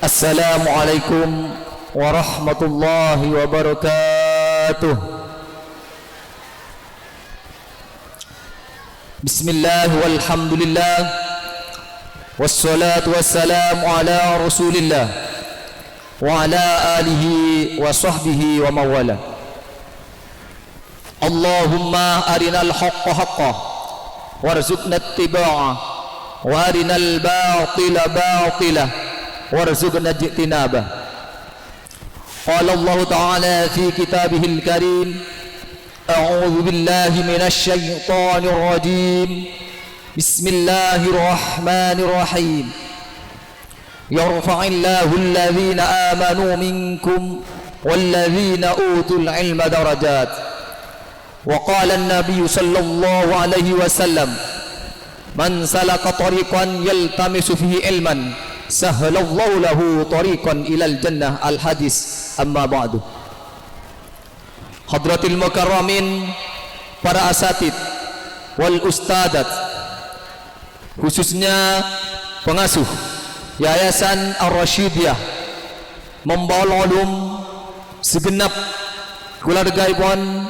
Assalamualaikum warahmatullahi wabarakatuh. Bismillah walhamdulillah wassalatu wassalamu ala rasulillah wa ala alihi wa sahbihi wa mawala. Allahumma arinal haqqa haqqah warzuqna ittiba'ah wa arinal batila batilah warzuqna ijtinabah. Qala Allah Ta'ala fi kitabihil karim, a'udzu billahi minasy syaithanir rajim. Bismillahirrahmanirrahim. Yarfa'illahu alladhina amanu minkum walladhina utul ilma darajat. Wa qala an-nabiy sallallahu alaihi wasallam, man salaka tariqan yaltamisu fihi ilman sahhalallahu lahu tariqan ilal jannah. Al hadis. Amma ba'du. Hadratil mukarramin, para asatid wal ustadat, khususnya pengasuh Yayasan Ar-Rasyidiyah Membaul Ulum, segenap keluargaipun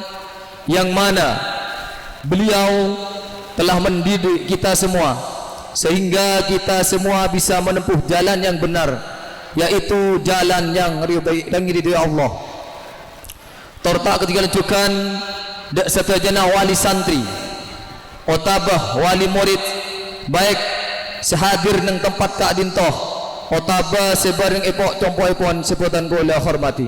yang mana beliau telah mendidik kita semua sehingga kita semua bisa menempuh jalan yang benar, yaitu jalan yang ridai Allah. Tortak ketika lanjukan dak setajana wali santri otabah wali murid baik sehadir nang tempat Kak Dintoh otabah sebareng epok compoipun sebutan kula hormati.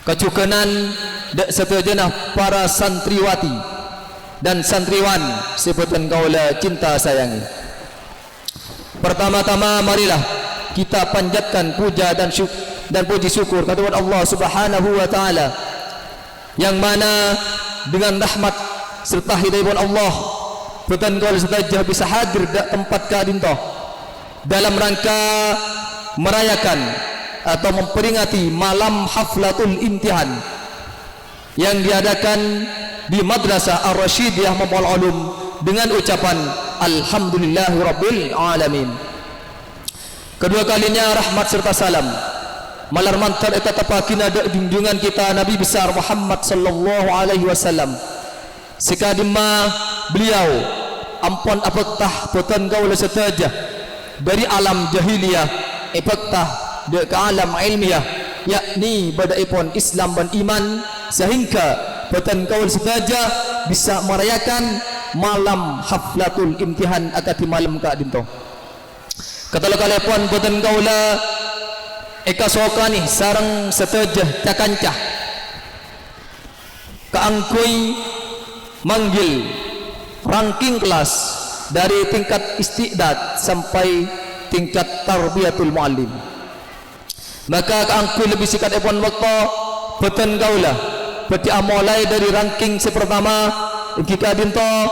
Kecukanan dak setajana para santriwati dan santriwan sebutan kaula cinta sayangi. Pertama-tama marilah kita panjatkan puja dan puji syukur kepada Allah Subhanahu wa taala yang mana dengan rahmat serta hidayah Allah putan kaula sedaya bisa hadir di tempat Kadintoh dalam rangka merayakan atau memperingati malam haflatul imtihan yang diadakan di Madrasah Ar-Rasyidiyah Membaul Ulum dengan ucapan alhamdulillahirabbil alamin. Kedua kalinya rahmat serta salam malar mantar eta tapakina junjungan kita Nabi besar Muhammad sallallahu alaihi wasallam. Sekadima beliau ampun apatah putan kaula setajah dari alam jahiliyah ipatah ke alam ilmiah, yakni badaipun Islam dan iman, sehingga putan kaul sedaja bisa merayakan malam haflatul imtihan akati malam Kak Dintoh. Kata kalaipun putan kaula eka sokani sarang sedaja cakancah kaangkui manggil ranking kelas dari tingkat istiqdad sampai tingkat tarbiyatul muallim. Maka kaangkui lebih sikat epon waktu putan kaula berarti mulai dari ranking sepertama Kak Dintoh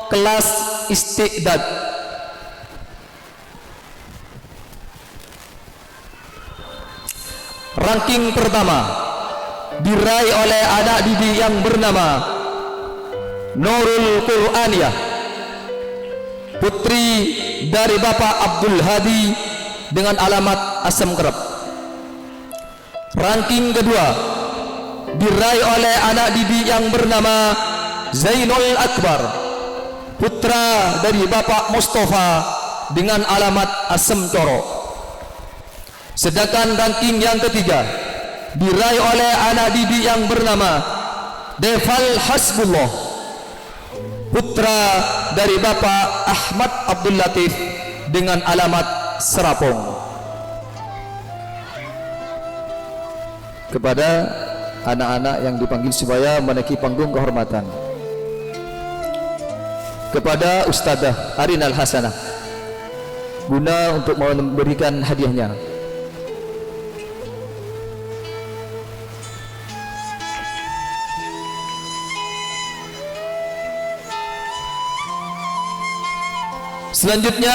kelas istiqdad. Ranking pertama diraih oleh anak didik yang bernama Nurul Quraniyah, putri dari Bapak Abdul Hadi dengan alamat Asam Kerap. Ranking kedua diraih oleh anak didik yang bernama Zainul Akbar, putra dari Bapak Mustafa dengan alamat Asem Coro. Sedangkan ranking yang ketiga diraih oleh anak didik yang bernama Deval Hasbullah, putra dari Bapak Ahmad Abdul Latif dengan alamat Serapong. Kepada anak-anak yang dipanggil supaya menaiki panggung kehormatan, kepada Ustadzah Arinal Hasanah guna untuk memberikan hadiahnya. Selanjutnya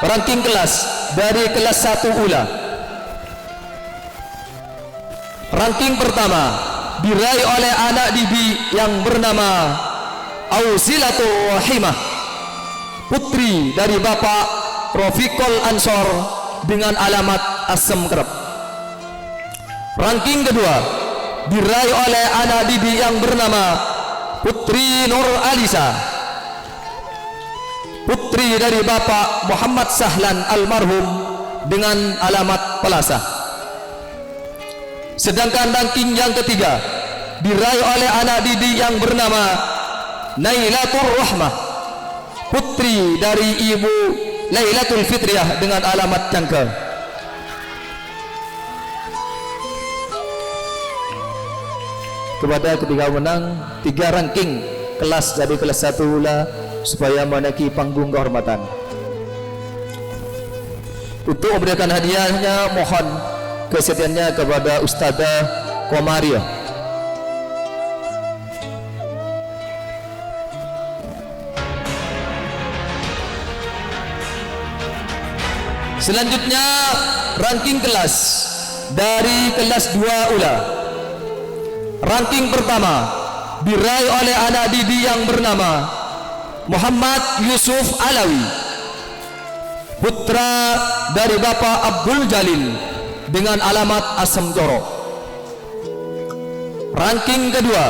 ranking kelas dari kelas 1 ULA. Ranking pertama diraih oleh anak didik yang bernama Auzilatul Rahimah, putri dari Bapak Rofiqul Ansor dengan alamat Asam Kerap. Ranking kedua diraih oleh anak didik yang bernama Putri Nur Alisa, putri dari Bapak Muhammad Sahlan almarhum dengan alamat Pelasa. Sedangkan ranking yang ketiga diraih oleh anak didik yang bernama Nailatul Rahmah, putri dari Ibu Lailatul Fitriah dengan alamat Cangka. Kepada ketiga menang 3 ranking kelas dari kelas 1 pula supaya menaiki panggung kehormatan. Untuk memberikan hadiahnya mohon kesediaannya kepada Ustazah Komaria. Selanjutnya ranking kelas dari kelas 2 ula. Ranking pertama diraih oleh anak didik yang bernama Muhammad Yusuf Alawi, putra dari Bapak Abdul Jalil dengan alamat Asam Joro. Ranking kedua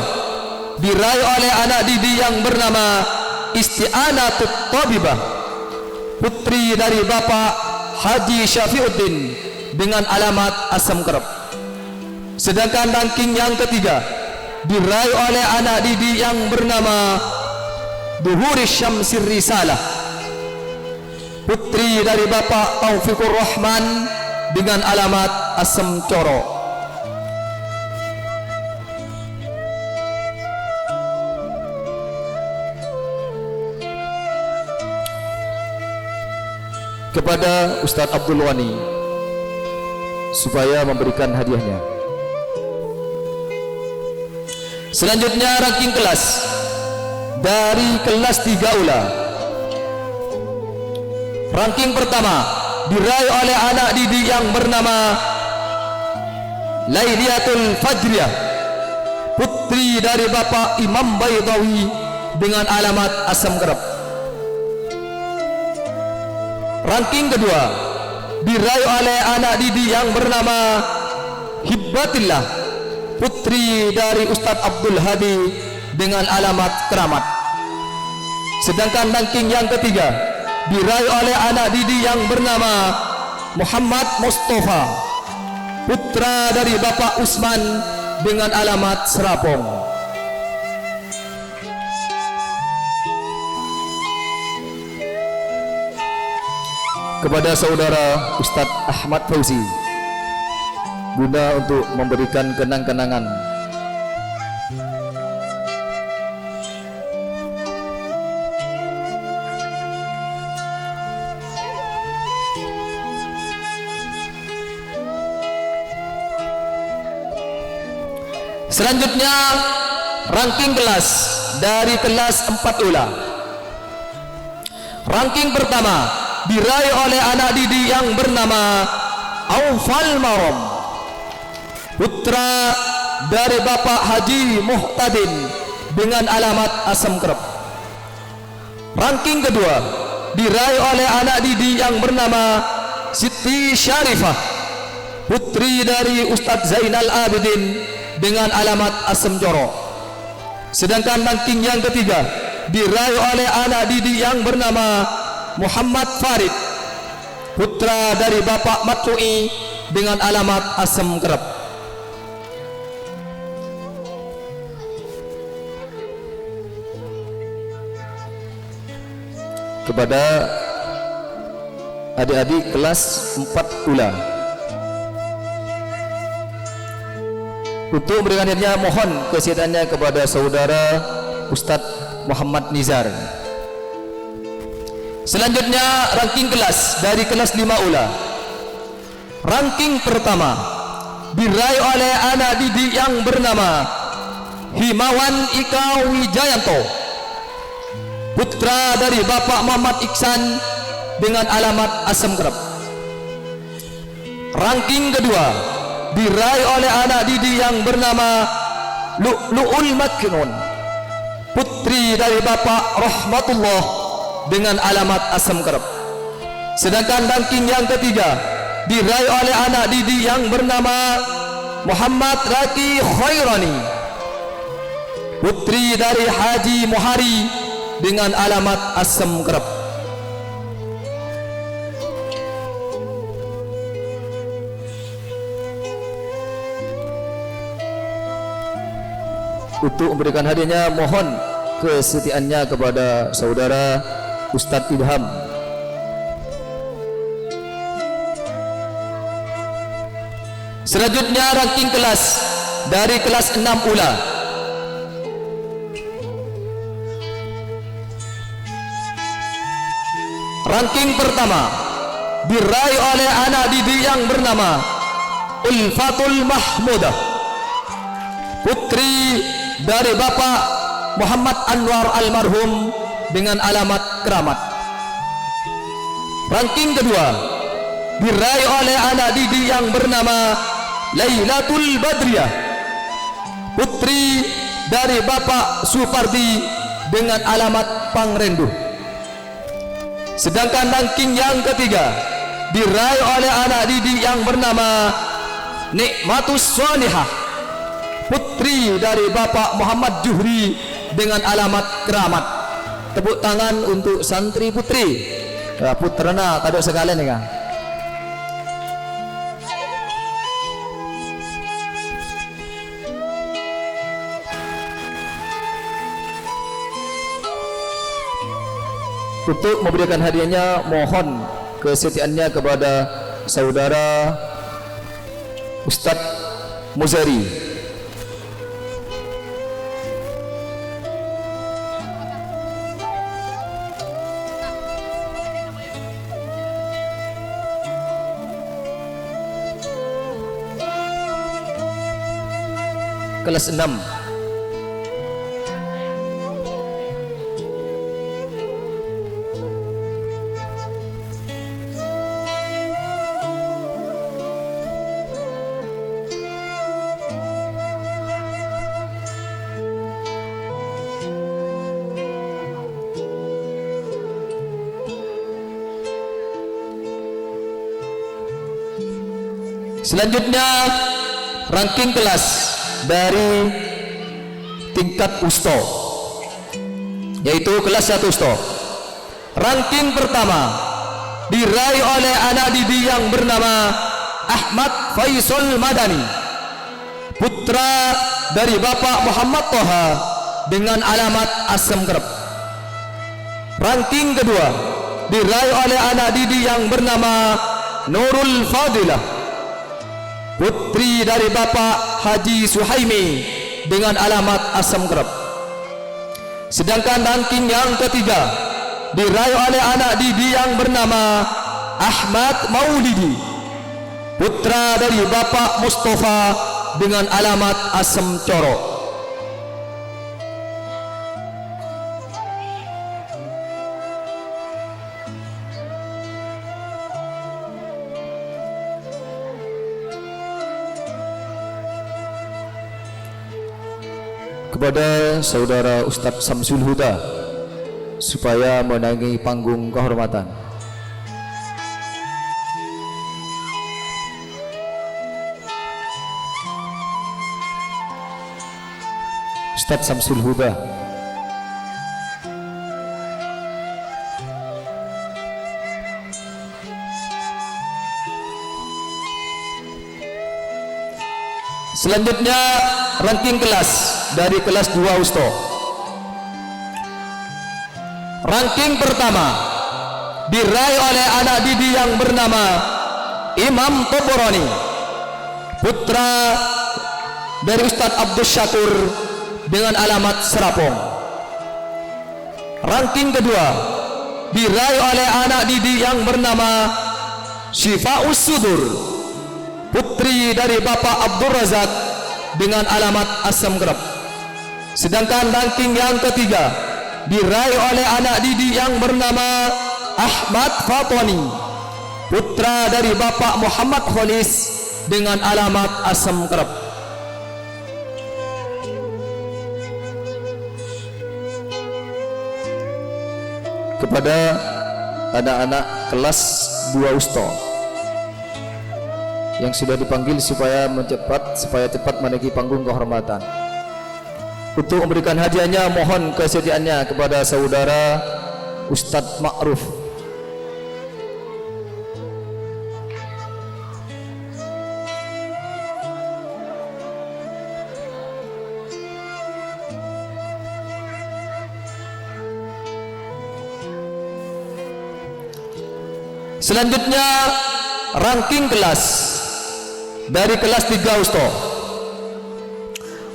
diraih oleh anak didik yang bernama Isti'anatut Tabibah, putri dari Bapak Haji Syafiuddin dengan alamat Asam Kerap. Sedangkan ranking yang ketiga diraih oleh anak didik yang bernama Duhuris Syamsir Risalah, putri dari Bapak Taufikur Rahman dengan alamat Asam Coro. Kepada Ustadz Abdul Wani supaya memberikan hadiahnya. Selanjutnya ranking kelas dari kelas 3 ula. Ranking pertama diraih oleh anak didik yang bernama Laidiatul Fajriyah, putri dari Bapak Imam Baydawi dengan alamat Asam Kerap. Ranking kedua diraih oleh anak didik yang bernama Hibbatillah, putri dari Ustadz Abdul Hadi dengan alamat Keramat. Sedangkan ranking yang ketiga diraih oleh anak didik yang bernama Muhammad Mustafa, putra dari Bapak Usman dengan alamat Serapong. Kepada saudara Ustadz Ahmad Fauzi guna untuk memberikan kenang-kenangan. Selanjutnya ranking kelas dari kelas 4 ula. Ranking pertama diraih oleh anak didik yang bernama Aufal Marom, putra dari Bapak Haji Muhtadin dengan alamat Asam Kerap. Ranking kedua diraih oleh anak didik yang bernama Siti Syarifah, putri dari Ustadz Zainal Abidin dengan alamat Asam Joro. Sedangkan ranking yang ketiga diraih oleh anak didik yang bernama Muhammad Farid, putra dari Bapak Matui dengan alamat Asam Kerap. Kepada adik-adik kelas 4 ula, untuk memberikan hadiahnya mohon kesediaannya kepada saudara Ustadz Muhammad Nizar. Selanjutnya ranking kelas dari kelas 5 ula. Ranking pertama diraih oleh anak didik yang bernama Himawan Ika Wijayanto, putra dari Bapak Muhammad Iksan dengan alamat Asam Kerap. Ranking kedua diraih oleh anak didik yang bernama Lu'ul Maknun, putri dari Bapak Rahmatullah dengan alamat Asam Kerap. Sedangkan ranking yang ketiga diraih oleh anak didik yang bernama Muhammad Raki Khairani, putri dari Haji Muhari dengan alamat Asem Kerep. Untuk memberikan hadiahnya, mohon kesetiaannya kepada saudara Ustadz Ilham. Selanjutnya ranking kelas dari kelas 6 ULA. Ranking pertama diraih oleh anak didik yang bernama Ulfatul Mahmudah, putri dari Bapak Muhammad Anwar almarhum dengan alamat Keramat. Ranking kedua diraih oleh anak didik yang bernama Lailatul Badriyah, putri dari Bapak Supardi dengan alamat Pangrendu. Sedangkan ranking yang ketiga diraih oleh anak didik yang bernama Nikmatus Shalihah, putri dari Bapak Muhammad Juhri dengan alamat Keramat. Tepuk tangan untuk santri putri putrana kadok sekalian ya. Untuk memberikan hadiahnya, mohon kesetiaannya kepada saudara Ustadz Muzari. Kelas 6. Selanjutnya ranking kelas dari tingkat Usto, yaitu kelas 1 Usto. Ranking pertama diraih oleh anak didik yang bernama Ahmad Faisal Madani, putra dari Bapak Muhammad Toha dengan alamat Asem Kerep. Ranking kedua diraih oleh anak didik yang bernama Nurul Fadilah, putri dari Bapak Haji Suhaimi dengan alamat Asam Kerep. Sedangkan ranking yang ketiga diraih oleh anak didik yang bernama Ahmad Maulidi, putra dari Bapak Mustafa dengan alamat Asem Corok. Kepada saudara Ustadz Samsul Huda supaya menaiki panggung kehormatan. Ustadz Samsul Huda. Selanjutnya ranking kelas dari kelas 2 Usto. Ranking pertama diraih oleh anak didik yang bernama Imam Toboroni, putra dari Ustadz Abdus Syakur dengan alamat Serapong. Ranking kedua diraih oleh anak didik yang bernama Syifaus Sudur, putri dari Bapak Abdul Razak dengan alamat Asam Kerep. Sedangkan ranking yang ketiga diraih oleh anak didik yang bernama Ahmad Fatoni, putra dari Bapak Muhammad Kholis dengan alamat Asam Kerep. Kepada anak-anak kelas 2 Usto, yang sudah dipanggil supaya cepat menaiki panggung kehormatan. Untuk memberikan hadiahnya mohon kesediaannya kepada saudara Ustadz Ma'ruf. Selanjutnya ranking kelas dari kelas 3 Usto.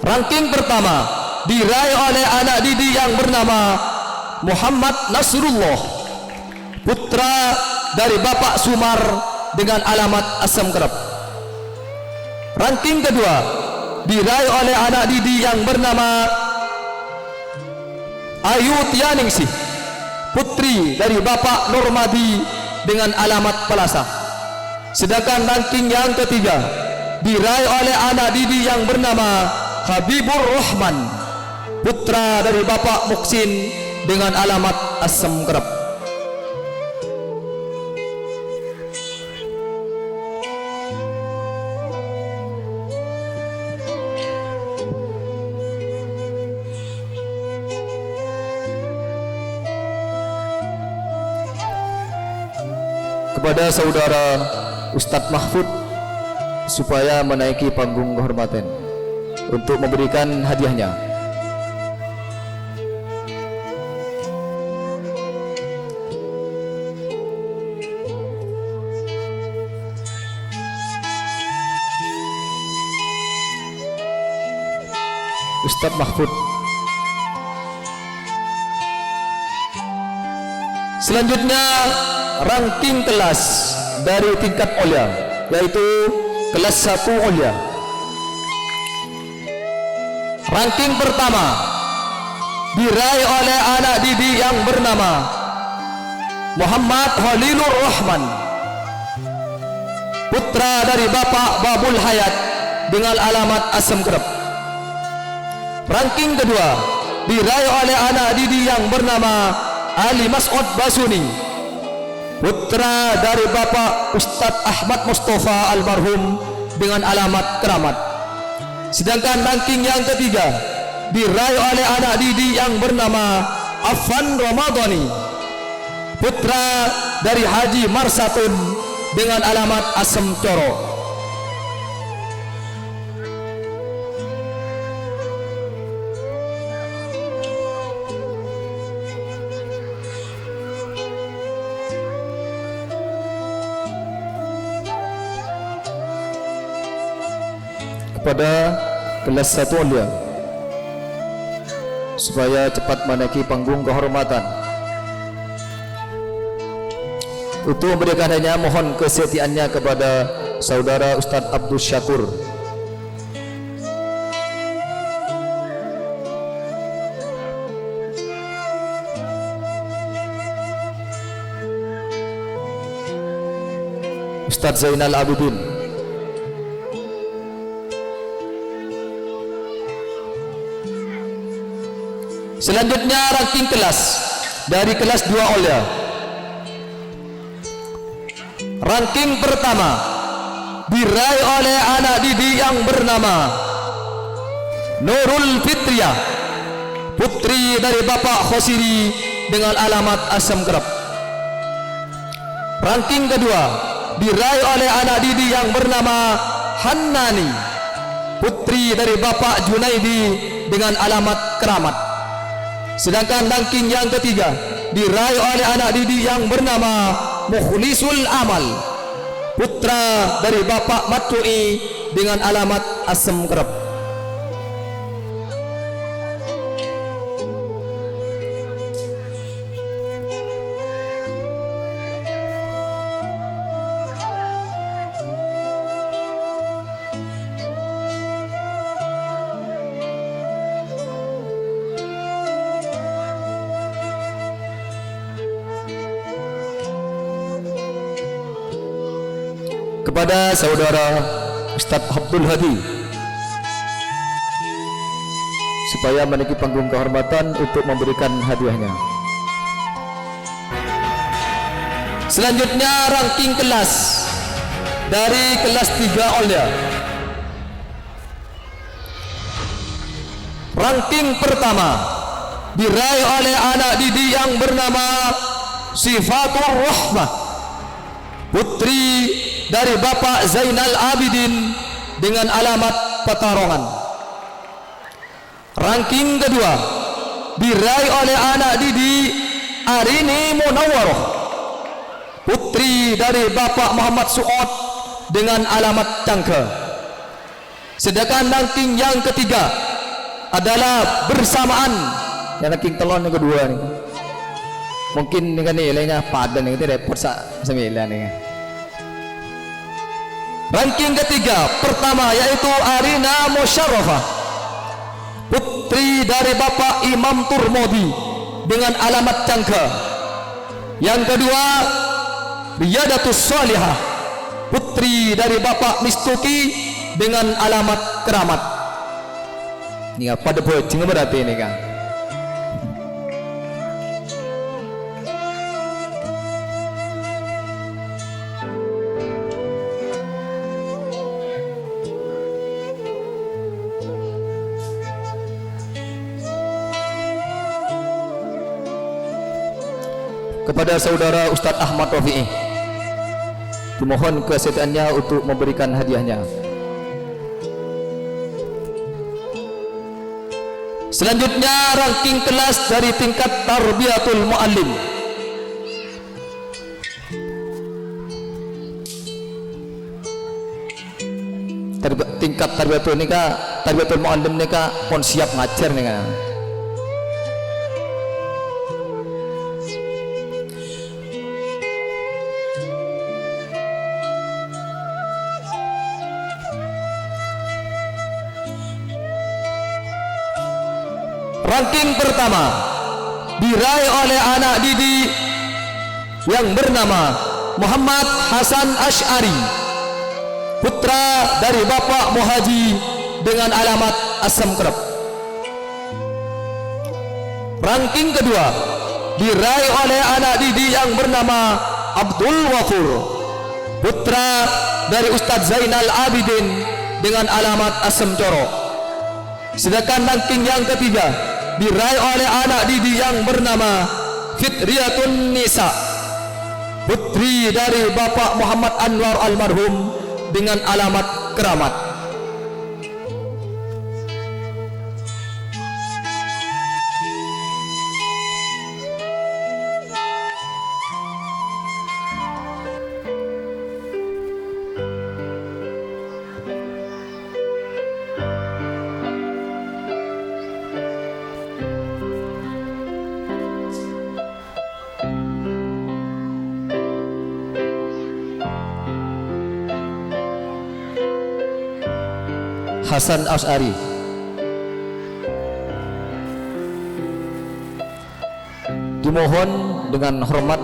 Ranking pertama diraih oleh anak didik yang bernama Muhammad Nasrullah, putra dari Bapak Sumar dengan alamat Asam Kerap. Ranking kedua diraih oleh anak didik yang bernama Ayu Tianingsih, putri dari Bapak Nurmadi dengan alamat Pelasa. Sedangkan ranking yang ketiga diraih oleh anak didik yang bernama Habibur Rahman, putra dari Bapak Muksin dengan alamat Asam Kerap. Kepada saudara Ustadz Mahfud supaya menaiki panggung kehormatan untuk memberikan hadiahnya. Ustadz Mahfud. Selanjutnya ranking kelas dari tingkat Olia, yaitu kelas 1 Olia. Ranking pertama diraih oleh anak didik yang bernama Muhammad Halilur Rahman, putra dari Bapak Babul Hayat dengan alamat Asam Kerap. Ranking kedua diraih oleh anak didik yang bernama Ali Mas'ud Basuni, putra dari Bapak Ustadz Ahmad Mustafa almarhum dengan alamat Keramat. Sedangkan ranking yang ketiga diraih oleh anak didik yang bernama Afan Ramadhani, putra dari Haji Marsatun dengan alamat Asem Coro. Kepada kelas 1 Olia supaya cepat menaiki panggung kehormatan. Untuk memberikan hadiahnya mohon kesetiaannya kepada saudara Ustadz Abdul Syakur. Ustadz Zainal Abidin. Selanjutnya ranking kelas dari kelas 2 Olia. Ranking pertama diraih oleh anak didik yang bernama Nurul Fitriah, putri dari Bapak Khosiri dengan alamat Asam Kerap. Ranking kedua diraih oleh anak didik yang bernama Hannani, putri dari Bapak Junaidi dengan alamat Keramat. Sedangkan ranking yang ketiga diraih oleh anak didik yang bernama Mukhlisul Amal, putra dari Bapak Matui dengan alamat Asam Kerap. Kepada saudara Ustadz Abdul Hadi supaya menaiki panggung kehormatan untuk memberikan hadiahnya. Selanjutnya ranking kelas dari kelas 3 Olia. Ranking pertama diraih oleh anak didik yang bernama Sifatur Rahmah, putri dari Bapak Zainal Abidin dengan alamat Petarongan. Ranking kedua diraih oleh anak didik Arini Munawwaroh, putri dari Bapak Muhammad Su'ad dengan alamat Cangke. Sedangkan ranking yang ketiga adalah bersamaan yang ranking telon yang kedua nih. Mungkin ini kan nilainya padan nih, itu repot sembilan nih. Ranking ketiga pertama yaitu Arina Musyarrafah, putri dari Bapak Imam Turmodi dengan alamat Cangke. Yang kedua Riyadatus Salihah, putri dari Bapak Mistuki dengan alamat Keramat. Ini apa ada bocing berarti ini kan? Kepada saudara Ustadz Ahmad Rafi'i dimohon kesediaannya untuk memberikan hadiahnya. Selanjutnya ranking kelas dari tingkat Tarbiyatul Muallim. Tingkat Tarbiyatul Muallim nika pon siap ngajar nih kan. Ranking pertama diraih oleh anak didik yang bernama Muhammad Hasan Asy'ari, putra dari Bapak Muhaji dengan alamat Asam Kerep. Ranking kedua diraih oleh anak didik yang bernama Abdul Wafur, putra dari Ustadz Zainal Abidin dengan alamat Asam Corok. Sedangkan ranking yang ketiga diraih oleh anak didik yang bernama Fitriyatun Nisa, putri dari Bapak Muhammad Anwar almarhum dengan alamat Keramat. Hasan Asy'ari. Dimohon dengan hormat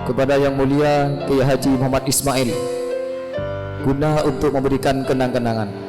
kepada Yang Mulia Kiai Haji Muhammad Ismail guna untuk memberikan kenang-kenangan.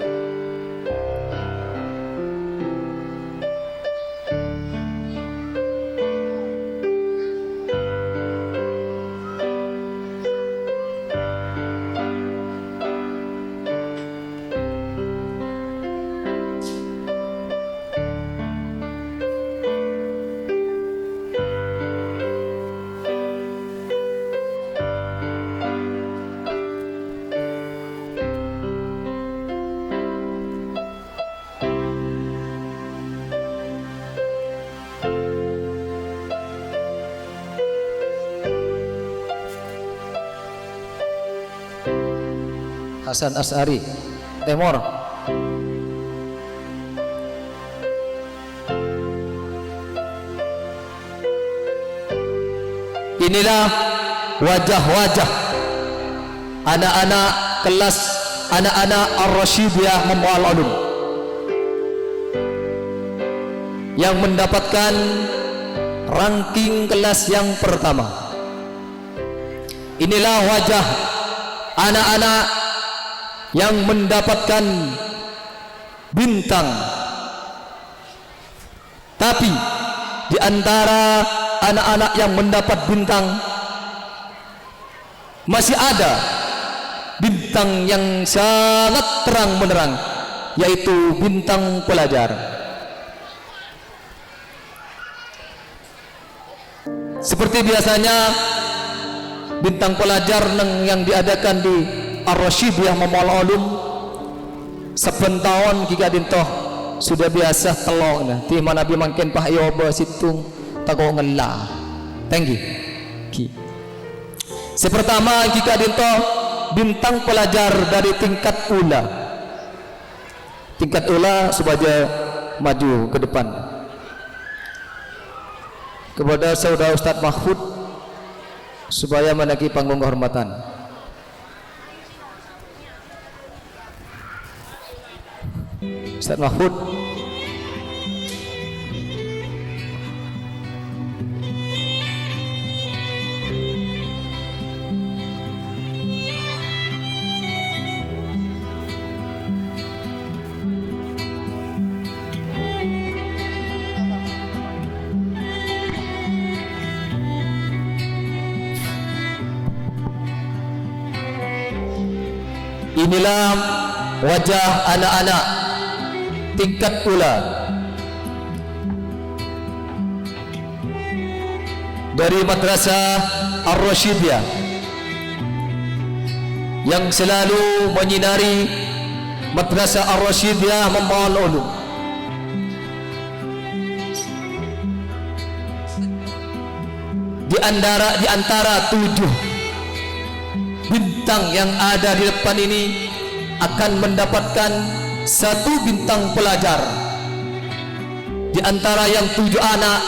Hasan Asy'ari, Temor. Inilah wajah-wajah anak-anak kelas anak-anak Ar-Rasyidiyah Membawa Ulum yang mendapatkan ranking kelas yang pertama. Inilah wajah anak-anak yang mendapatkan bintang. Tapi di antara anak-anak yang mendapat bintang masih ada bintang yang sangat terang menerang, yaitu bintang pelajar. Seperti biasanya bintang pelajar yang diadakan di Ar-Rasyidiyah Mamul Ulum saben tahun jika dintoh sudah biasa telong nah ti mana bi mangken pah yoba situng tako ngela tenggi ki. Sepertama jika dintoh bintang pelajar dari tingkat ula supaya maju ke depan. Kepada saudara Ustadz Mahfud supaya menaiki panggung kehormatan. Ustadz Mahfud. Inilah wajah anak-anak tingkat ula dari Madrasah Ar-Rasyidiyah yang selalu menyinari Madrasah Ar-Rasyidiyah Mamul Ulum. Di antara 7 bintang yang ada di depan ini akan mendapatkan 1 bintang pelajar. Di antara yang 7 anak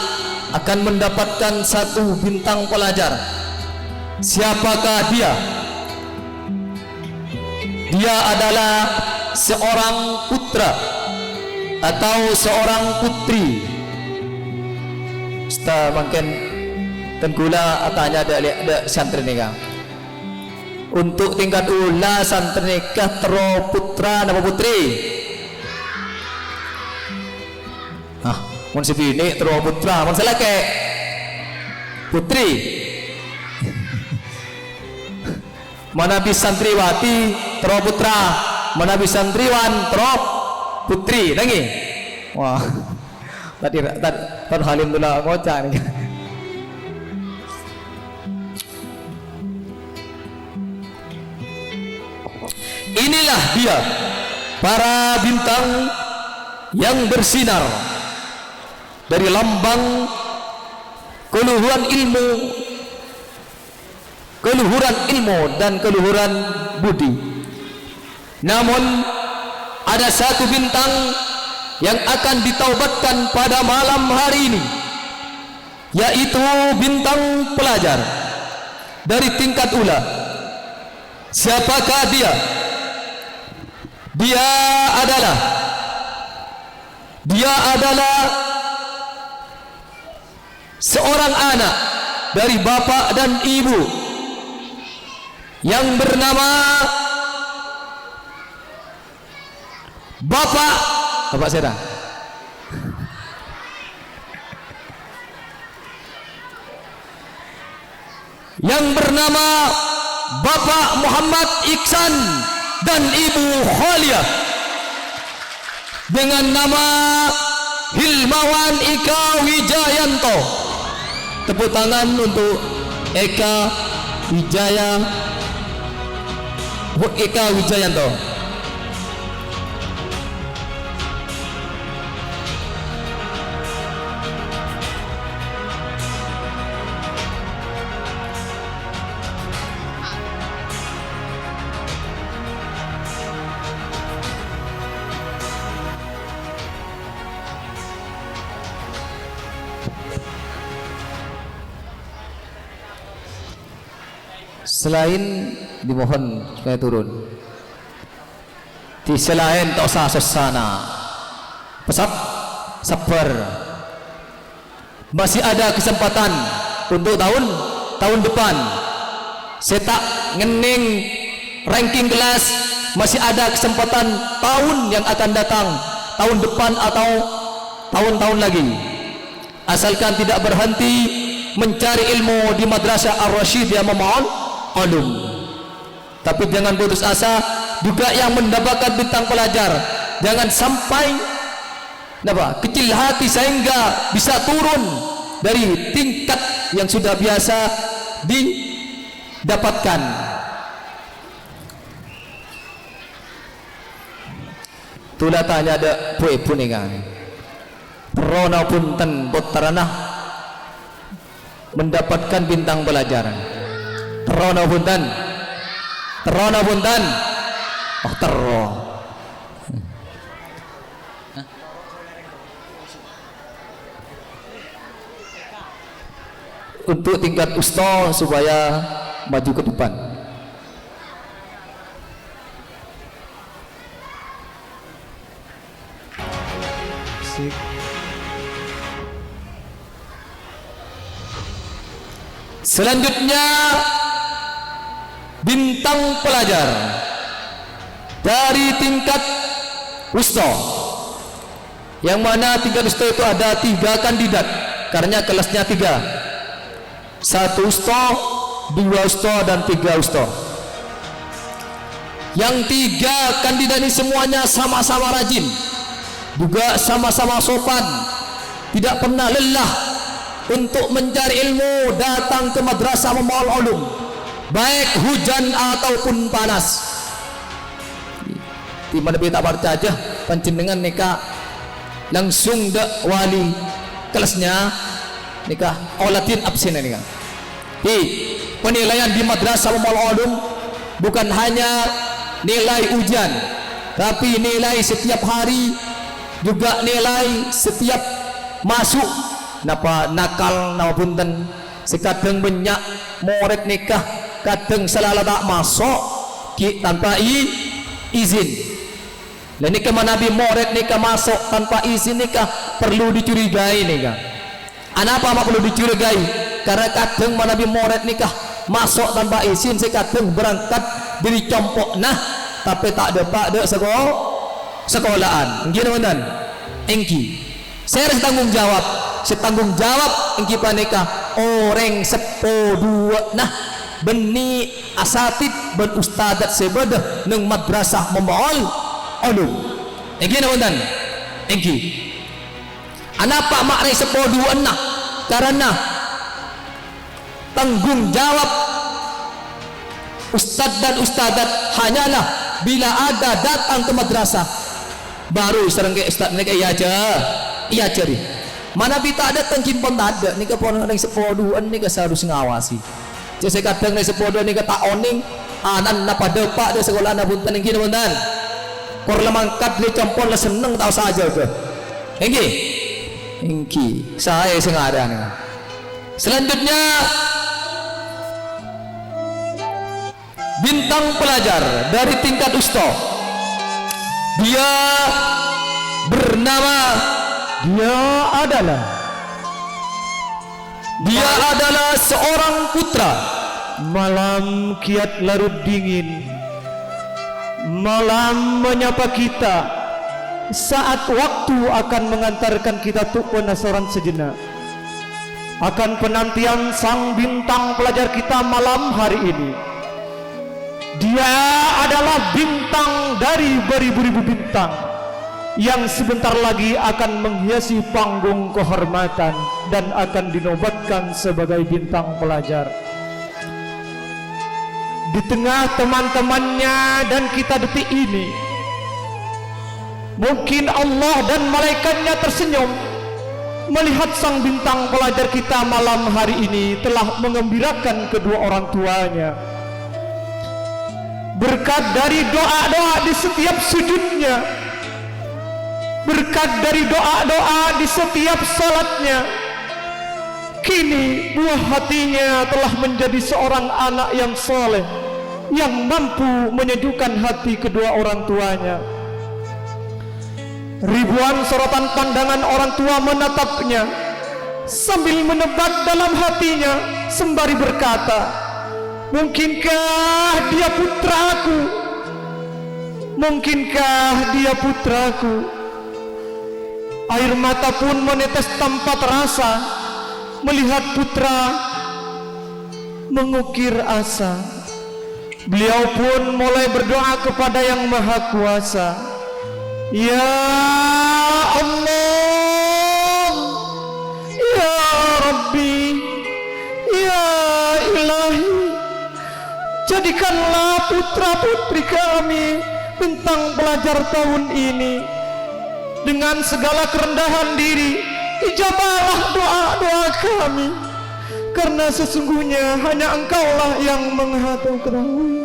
akan mendapatkan 1 bintang pelajar. Siapakah dia? Dia adalah seorang putra atau seorang putri. Ustaz mungkin tenggula tanya ada santri nikah. Untuk tingkat ula santri nikah tero putra nama putri. Mun sebini tero putra, mun selake putri. Manabi santriwati tero putra, manabi santriwan tero putri. Nangi. Wah. Tadi Halim dulu ngocak nih. Inilah dia para bintang yang bersinar dari lambang keluhuran ilmu dan keluhuran budi. Namun ada 1 bintang yang akan ditaubatkan pada malam hari ini, yaitu bintang pelajar dari tingkat ula. Siapakah dia? Dia adalah seorang anak dari bapak dan ibu yang bernama Bapak Seda. Yang bernama Bapak Muhammad Iksan dan Ibu Khaliyah dengan nama Hilmawan Eka Wijayanto. Tepuk tangan untuk Eka Wijayanto. Selain dimohon supaya turun, di selain tak usah sesana, pesat sabar, masih ada kesempatan untuk tahun depan. Setak ngening ranking kelas, masih ada kesempatan tahun yang akan datang, tahun depan atau tahun-tahun lagi. Asalkan tidak berhenti mencari ilmu di Madrasah Ar-Rasyidiyah Mamul Ulum. Tapi jangan putus asa juga yang mendapatkan bintang pelajar. Jangan sampai kecil hati sehingga bisa turun dari tingkat yang sudah biasa didapatkan. Tulah tanya ada pun kan. Rona punten putarana mendapatkan bintang pelajaran. Rona punten. Oh tero. Untuk tingkat ustaz supaya maju ke depan. Selanjutnya bintang pelajar dari tingkat ustaz, yang mana tingkat ustaz itu ada 3 kandidat karena kelasnya 3, 1 ustaz, 2 ustaz dan 3 ustaz. Yang 3 kandidat ini semuanya sama-sama rajin, juga sama-sama sopan, tidak pernah lelah untuk mencari ilmu, datang ke madrasah membawa ulum, baik hujan ataupun panas. Di mana kita baca aja panjenengan nikah langsung dak wali kelasnya nikah olatin absen nikah. Penilaian di madrasah membawa ulum bukan hanya nilai ujian, tapi nilai setiap hari, juga nilai setiap masuk. Napa nakal napa punten sekadang banyak murid nikah kadang salah tak masuk tanpa izin. Dan nikah Nabi murid nikah masuk tanpa izin nikah perlu dicurigai nikah. Kenapa perlu dicurigai? Karena kadang Nabi murid nikah masuk tanpa izin, sekadang berangkat dari compok tapi tak ada sekolahan. Gimana teman? Engki. Saya harus tanggung jawab. Setanggung jawab engki panika orang sepodua beni asatid ben ustadat sebedah neng madrasah membaol ulum. Engki namuntan engki anapa makna sepodua karena tanggung jawab ustad dan ustadat hanyalah bila ada datang ke madrasah baru serang ke ustad mereka iya aja mana kita ada tangkin pun tak ada nika pon ada sepoduan nika seharus ngawasi. Jadi kadang nih sepoduan nika tak oning anan napa depak de sekolah na punten engki punten. Kor lemangkat le campur le seneng tahu saja ke. Engki saya sing ada nih. Selanjutnya bintang pelajar dari tingkat ustaz. Dia bernama Dia adalah seorang putra. Malam kiat larut dingin, malam menyapa kita saat waktu akan mengantarkan kita untuk penasaran sejenak akan penantian sang bintang pelajar kita malam hari ini. Dia adalah bintang dari beribu-ribu bintang yang sebentar lagi akan menghiasi panggung kehormatan dan akan dinobatkan sebagai bintang pelajar. Di tengah teman-temannya dan kita detik ini, mungkin Allah dan malaikatnya tersenyum melihat sang bintang pelajar kita malam hari ini telah mengembirakan kedua orang tuanya. Berkat dari doa-doa di setiap sujudnya, berkat dari doa-doa di setiap salatnya, kini buah hatinya telah menjadi seorang anak yang soleh, yang mampu menyejukkan hati kedua orang tuanya. Ribuan sorotan pandangan orang tua menatapnya sambil menebak dalam hatinya sembari berkata, mungkinkah dia putraku? Mungkinkah dia putraku? Air mata pun menetes tanpa terasa melihat putra mengukir asa. Beliau pun mulai berdoa kepada Yang Maha Kuasa. Ya Allah, Ya Rabbi, Ya Ilahi, jadikanlah putra putri kami bintang pelajar tahun ini dengan segala kerendahan diri. Ijabahlah doa-doa kami, karena sesungguhnya hanya Engkaulah yang mengetahui.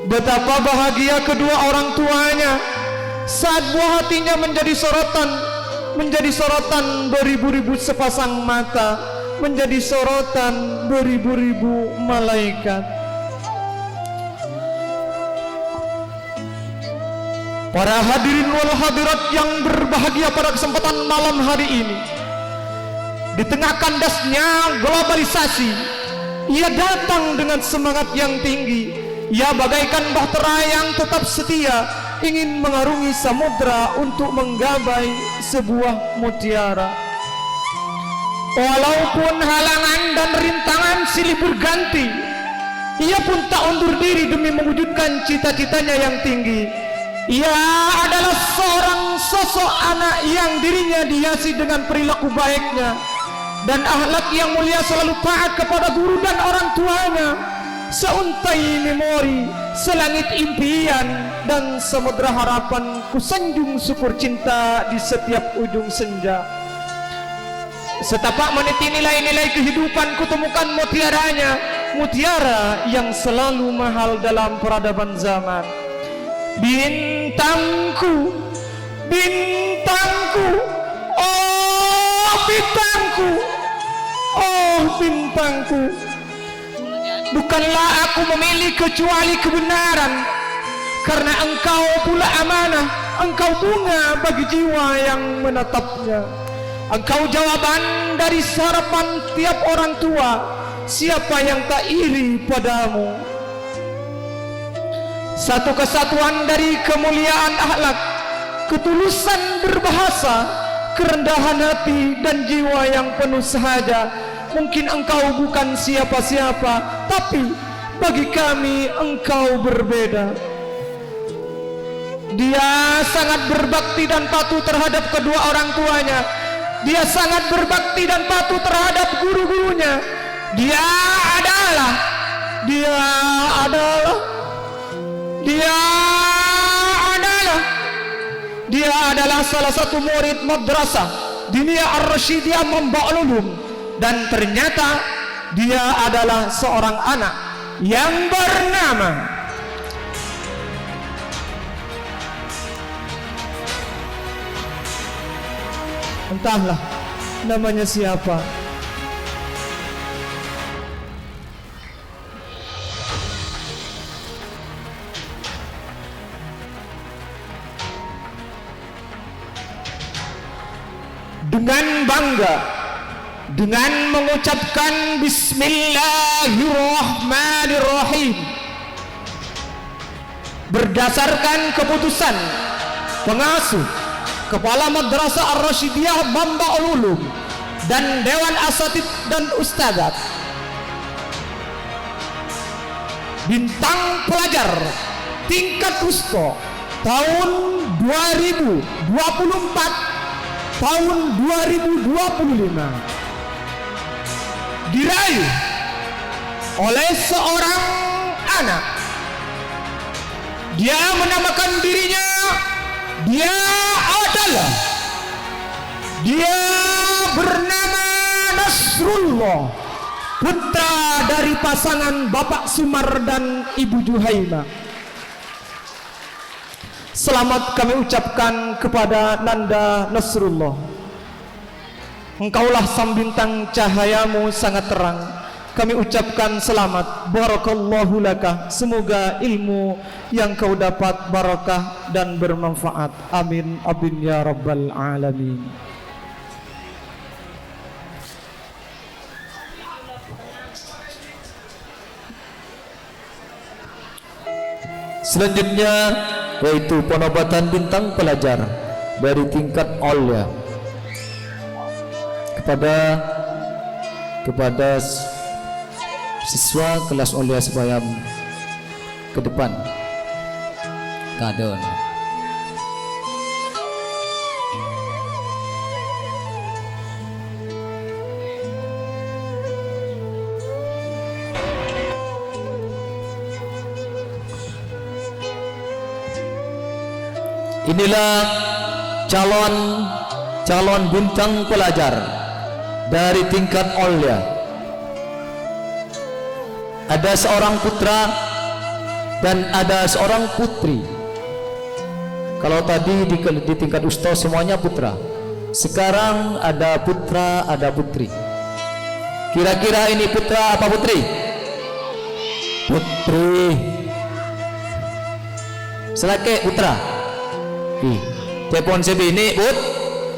Betapa bahagia kedua orang tuanya saat buah hatinya menjadi sorotan beribu-ribu sepasang mata, menjadi sorotan beribu-ribu malaikat. Para hadirin wal hadirat yang berbahagia pada kesempatan malam hari ini, di tengah kandasnya globalisasi, ia datang dengan semangat yang tinggi. Ia bagaikan bahtera yang tetap setia, ingin mengarungi samudra untuk menggapai sebuah mutiara. Walaupun halangan dan rintangan silih berganti, ia pun tak undur diri demi mewujudkan cita-citanya yang tinggi. Ia adalah seorang sosok anak yang dirinya dihiasi dengan perilaku baiknya dan akhlak yang mulia, selalu taat kepada guru dan orang tuanya. Seuntai memori, selangit impian, dan samudra harapan, ku sanjung syukur cinta di setiap ujung senja. Setapak meniti nilai-nilai kehidupan, ku temukan mutiaranya, mutiara yang selalu mahal dalam peradaban zaman. Bintangku, bintangku, oh bintangku, oh bintangku, bukanlah aku memilih kecuali kebenaran, karena Engkau pula amanah, Engkau bunga bagi jiwa yang menatapnya. Engkau jawaban dari harapan tiap orang tua, siapa yang tak iri padamu. Satu kesatuan dari kemuliaan akhlak, ketulusan berbahasa, kerendahan hati dan jiwa yang penuh sahaja. Mungkin engkau bukan siapa-siapa, tapi bagi kami engkau berbeda. Dia sangat berbakti dan patuh terhadap kedua orang tuanya. Dia sangat berbakti dan patuh terhadap guru-gurunya. Dia adalah salah satu murid madrasah Diniyah Ar-Rasyidiyah Mamba'ul Ulum, dan ternyata dia adalah seorang anak yang bernama entahlah namanya siapa. Dengan bangga, dengan mengucapkan Bismillahirrahmanirrahim, berdasarkan keputusan pengasuh Kepala Madrasah Ar-Rasyidiyah Mamba'ul Ulum dan Dewan Asatid dan Ustadzat, bintang pelajar tingkat wusta tahun 2024 tahun 2025 diraih oleh seorang anak. Dia menamakan dirinya, dia bernama Nasrullah, putra dari pasangan Bapak Sumar dan Ibu Juhaima. Selamat kami ucapkan kepada Nanda Nasrullah. Engkaulah sang bintang, cahayamu sangat terang. Kami ucapkan selamat, barakallahu laka. Semoga ilmu yang kau dapat barakah dan bermanfaat. Amin, amin ya rabbal alamin. Selanjutnya yaitu penobatan bintang pelajar dari tingkat Aulia kepada siswa kelas Olia Sebayam ke depan. Kadon. Inilah calon bintang pelajar dari tingkat Olia. Ada seorang putra dan ada seorang putri. Kalau tadi di tingkat ustaz semuanya putra, sekarang ada putra, ada putri. Kira-kira ini putra apa putri? Putri. Selake putra. Telepon sebi ini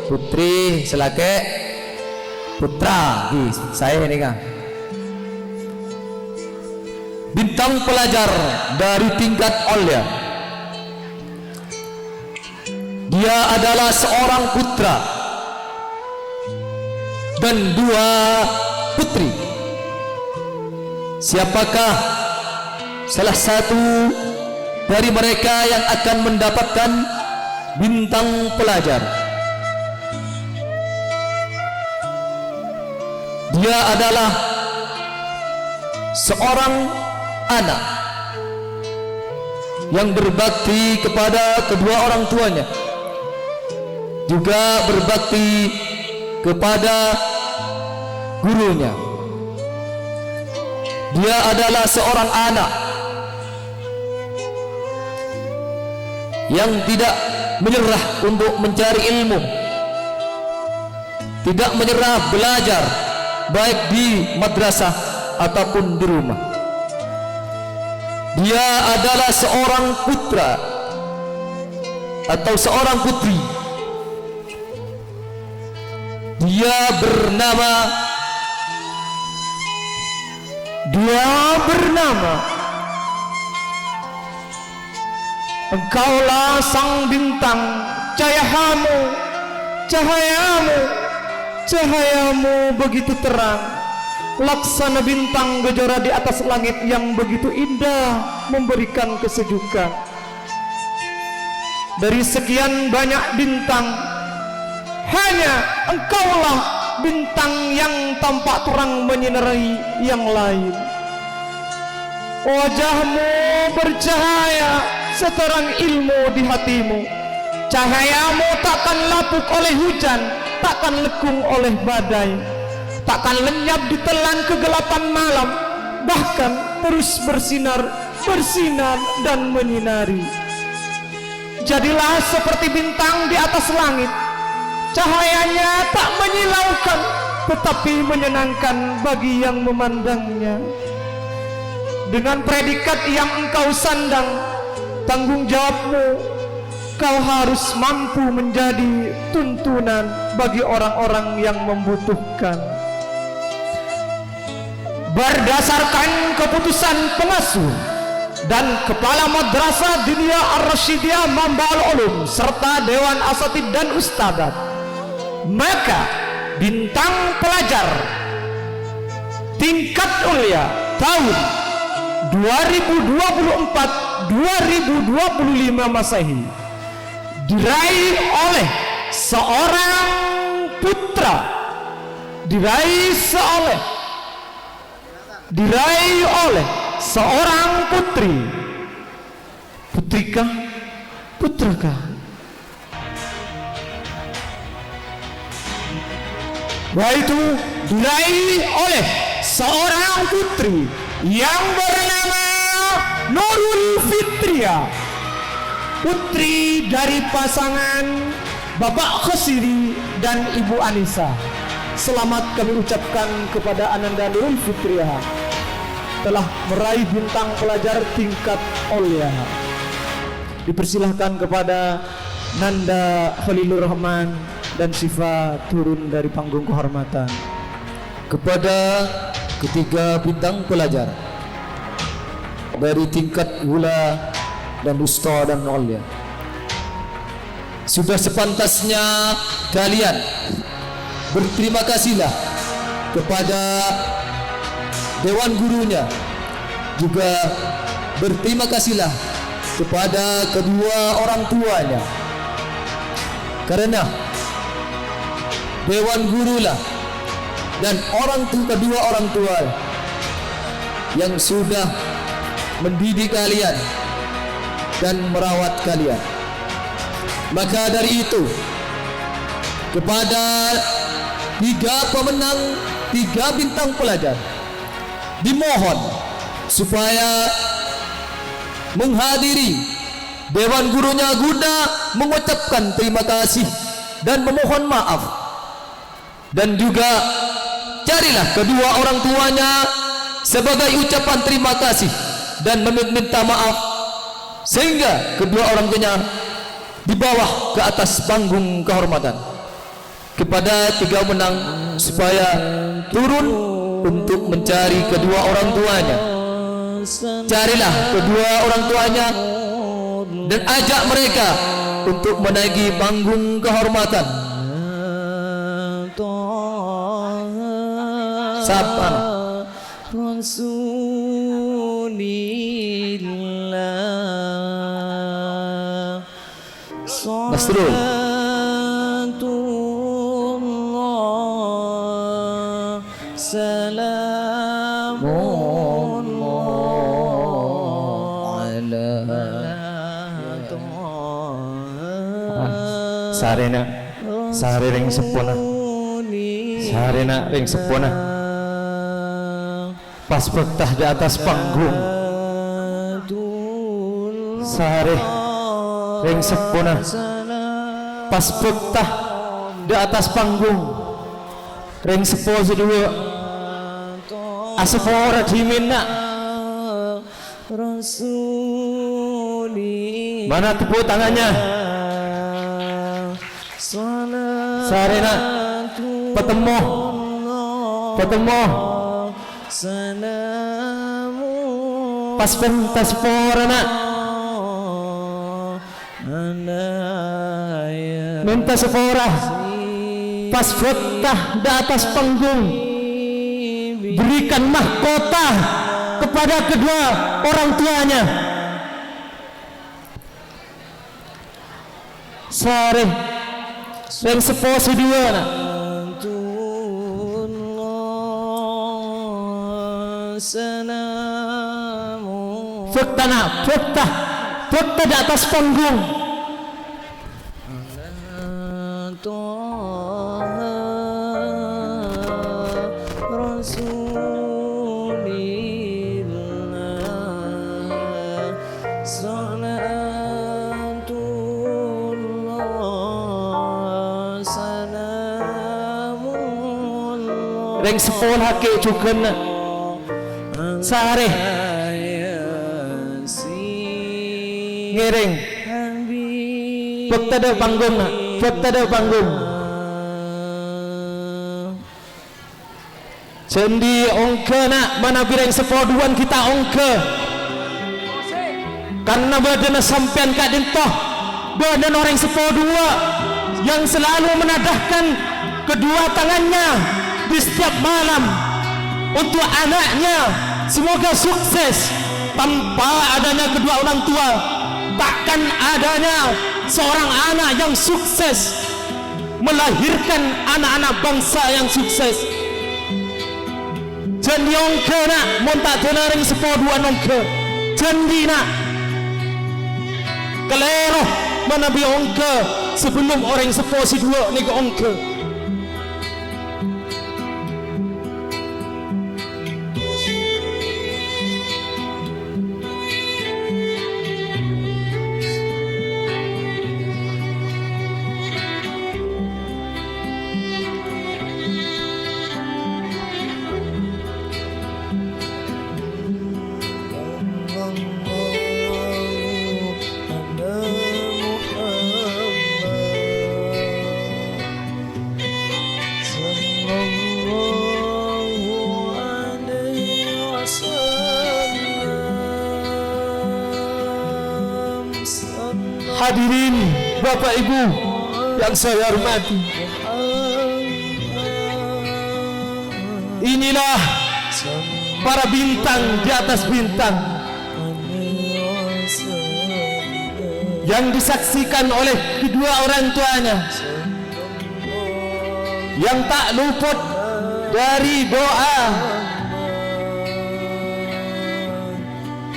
putri, selake putra. Saya ini kan bintang pelajar dari tingkat Olia. Dia adalah seorang putra dan dua putri. Siapakah salah satu dari mereka yang akan mendapatkan bintang pelajar? Dia adalah seorang anak yang berbakti kepada kedua orang tuanya, juga berbakti kepada gurunya. Dia adalah seorang anak yang tidak menyerah untuk mencari ilmu, tidak menyerah belajar baik di madrasah ataupun di rumah. Dia adalah seorang putra atau seorang putri. Dia bernama Engkaulah sang bintang, cahayamu begitu terang, laksana bintang gejora di atas langit yang begitu indah, memberikan kesejukan. Dari sekian banyak bintang, hanya engkaulah bintang yang tampak terang menyinari yang lain. Wajahmu bercahaya seterang ilmu di hatimu. Cahayamu takkan lapuk oleh hujan, takkan lekung oleh badai, takkan lenyap ditelan kegelapan malam, bahkan terus bersinar dan menyinari. Jadilah seperti bintang di atas langit, cahayanya tak menyilaukan tetapi menyenangkan bagi yang memandangnya. Dengan predikat yang engkau sandang, tanggung jawabmu, kau harus mampu menjadi tuntunan bagi orang-orang yang membutuhkan. Berdasarkan keputusan pengasuh dan kepala Madrasah Diniyah Ar-Rasyidiyah Manbaul Ulum serta Dewan Asatid dan Ustadzat, maka bintang pelajar tingkat Ulia tahun 2024-2025 Masehi diraih oleh seorang putra, diraih oleh seorang putri. Putrikah? Putrakah? Yaitu diraih oleh seorang putri yang bernama Nurul Fitria, putri dari pasangan Bapak Khosiri dan Ibu Anissa. Selamat kami ucapkan kepada Ananda Nurul Fitria telah meraih bintang pelajar tingkat Olia. Dipersilahkan kepada Nanda Khalilur Rahman dan Sifa turun dari panggung kehormatan. Kepada ketiga bintang pelajar dari tingkat Ula dan Usta dan Olia, sudah sepantasnya kalian berterima kasihlah kepada dewan gurunya. Juga berterima kasihlah kepada kedua orang tuanya, karena dewan gurulah dan kedua orang tua yang sudah mendidik kalian dan merawat kalian. Maka dari itu, kepada 3 pemenang 3 bintang pelajar, dimohon supaya menghadiri dewan gurunya guna mengucapkan terima kasih dan memohon maaf, dan juga carilah kedua orang tuanya sebagai ucapan terima kasih dan meminta maaf, sehingga kedua orang tuanya dibawa ke atas panggung kehormatan. Kepada 3 menang supaya turun untuk mencari kedua orang tuanya. Carilah kedua orang tuanya dan ajak mereka untuk menaiki panggung kehormatan. Sabar. Nasrul. Sarena sare ring sepona, sarena ring sepona, pas bertah di atas panggung, sare ring sepona, pas bertah di atas panggung, ring sepo sedua, asepora dimina, mana tepuk tangannya? Sarena petemu pas pentas porana minta sepora pas betah di atas panggung, berikan mahkota kepada kedua orang tuanya. Sare yang seposi dua nak fakta nak fakta di atas panggung. Reng sekolah ke juga na sare ngereng fakta ada panggung na fakta ada panggung sendi ongke na mana bireng sepoduan kita ongke karena badan sampean kak dintoh badan orang sepodua yang selalu menadahkan kedua tangannya di setiap malam untuk anaknya, semoga sukses. Tanpa adanya kedua orang tua, takkan adanya seorang anak yang sukses melahirkan anak-anak bangsa yang sukses. Jadi ongke nak montak tenaring sepodua ongke jadi nak kelero mana bi ongke sebelum orang seposi dua ni ke ongke. Hadirin Bapak Ibu yang saya hormati, inilah para bintang di atas bintang yang disaksikan oleh kedua orang tuanya, yang tak luput dari doa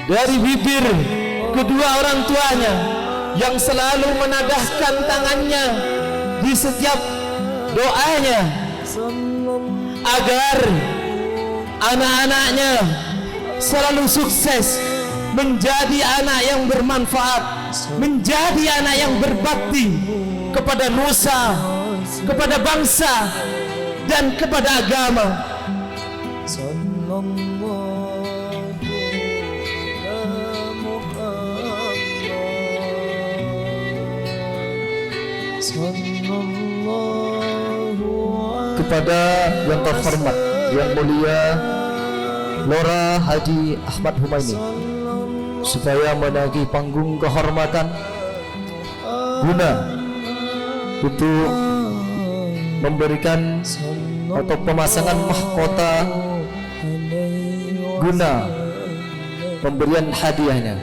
dari bibir kedua orang tuanya, yang selalu menadahkan tangannya di setiap doanya agar anak-anaknya selalu sukses, menjadi anak yang bermanfaat, menjadi anak yang berbakti kepada nusa, kepada bangsa, dan kepada agama. Kepada yang terhormat, yang mulia Lora Haji Ahmad Humaini, supaya menaiki panggung kehormatan guna untuk memberikan atau pemasangan mahkota guna pemberian hadiahnya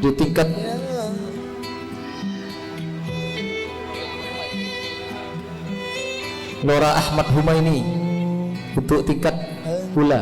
di tingkat Lora Ahmad Humaini untuk tingkat pula.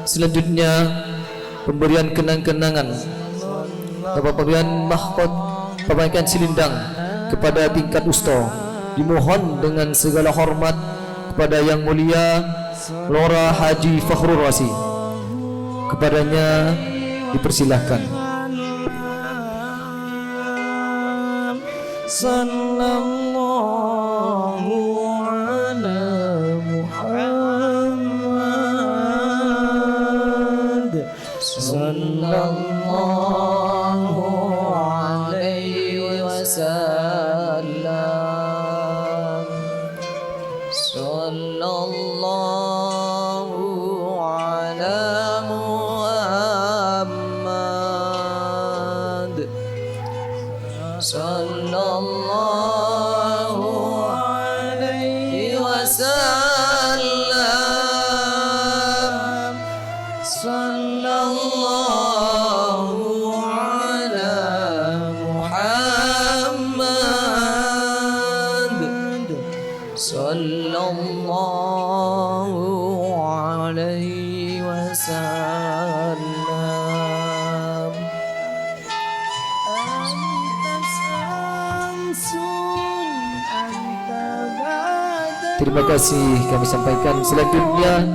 Selanjutnya pemberian kenang-kenangan atau pemberian mahkot, perbaikan silindang kepada tingkat usta. Dimohon dengan segala hormat kepada yang mulia Lora Haji Fakhrul Razi. Kepadanya dipersilahkan. Sallallahu alaihi wasallam. Terima kasih kami sampaikan. Selanjutnya